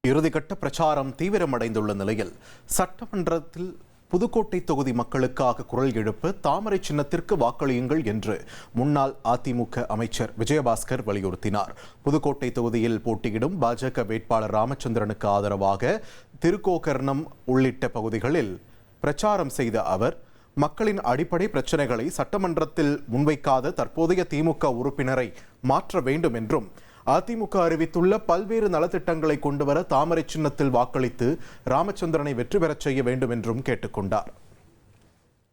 இறுதிக்கட்ட பிரச்சாரம் தீவிரமடைந்துள்ள நிலையில் சட்டமன்றத்தில் புதுக்கோட்டை தொகுதி மக்களுக்காக குரல் எழுப்ப தாமரை சின்னத்திற்கு வாக்களியுங்கள் என்று முன்னாள் அதிமுக அமைச்சர் விஜயபாஸ்கர் வலியுறுத்தினார். புதுக்கோட்டை தொகுதியில் போட்டியிடும் பாஜக வேட்பாளர் ராமச்சந்திரனுக்கு ஆதரவாக திருக்கோகர்ணம் உள்ளிட்ட பகுதிகளில் பிரச்சாரம் செய்த அவர், மக்களின் அடிப்படை பிரச்சனைகளை சட்டமன்றத்தில் முன்வைக்காத தற்போதைய திமுக உறுப்பினரை மாற்ற வேண்டும் என்றும், அதிமுக அறிவித்துள்ள பல்வேறு நலத்திட்டங்களை கொண்டுவர தாமரை சின்னத்தில் வாக்களித்து ராமச்சந்திரனை வெற்றி பெறச் செய்ய வேண்டும் என்றும் கேட்டுக்கொண்டார்.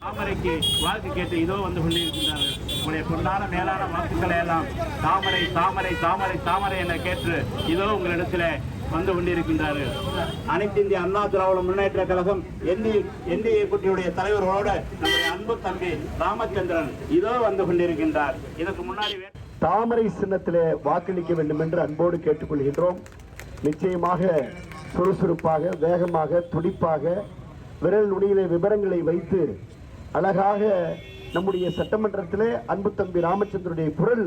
தாமரைக்கு வாக்கு கேட்டு இதோ வந்து கொண்டிருக்கின்றார்கள். உங்களுடைய பொன்னான மேலான வாக்குகளை எல்லாம் தாமரை தாமரை தாமரை தாமரை என கேட்டு இதோ உங்களிடத்தில் வந்து கொண்டிருக்கின்றார்கள். அனைத்து இந்திய அண்ணா திராவிட முன்னேற்ற கழகம் என்டிஏ கூட்டணியுடைய தலைவர்களோடு நம்முடைய அன்பு தம்பி ராமச்சந்திரன் இதோ வந்து கொண்டிருக்கின்றார். இதற்கு முன்னாடி தாமரை சின்னத்திலே வாக்களிக்க வேண்டும் என்று அன்போடு கேட்டுக்கொள்கின்றோம். நிச்சயமாக சுறுசுறுப்பாக, வேகமாக, துடிப்பாக, விரல் நுனியிலே விவரங்களை வைத்து அழகாக நம்முடைய சட்டமன்றத்திலே அன்பு தம்பி ராமச்சந்திரனுடைய குரல்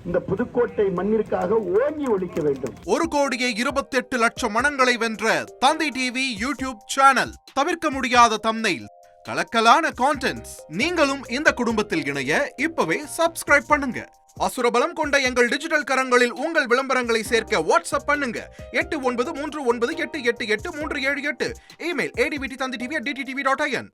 இந்த புதுக்கோட்டை மண்ணிற்காக ஓங்கி ஒலிக்க வேண்டும். 1,28,00,000 மனங்களை வென்ற தந்தி டிவி யூடியூப் சேனல். தவிர்க்க முடியாத தம்ப்நெயில், கலக்கலான கான்டென்ட்ஸ். நீங்களும் இந்த குடும்பத்தில் இணைய இப்பவே சப்ஸ்கிரைப் பண்ணுங்க. அசுரபலம் கொண்ட எங்கள் டிஜிட்டல் கரங்களில் உங்கள் விளம்பரங்களை சேர்க்க வாட்ஸ்அப் பண்ணுங்க. 8939888838. Email advtthanditv@dttv.in.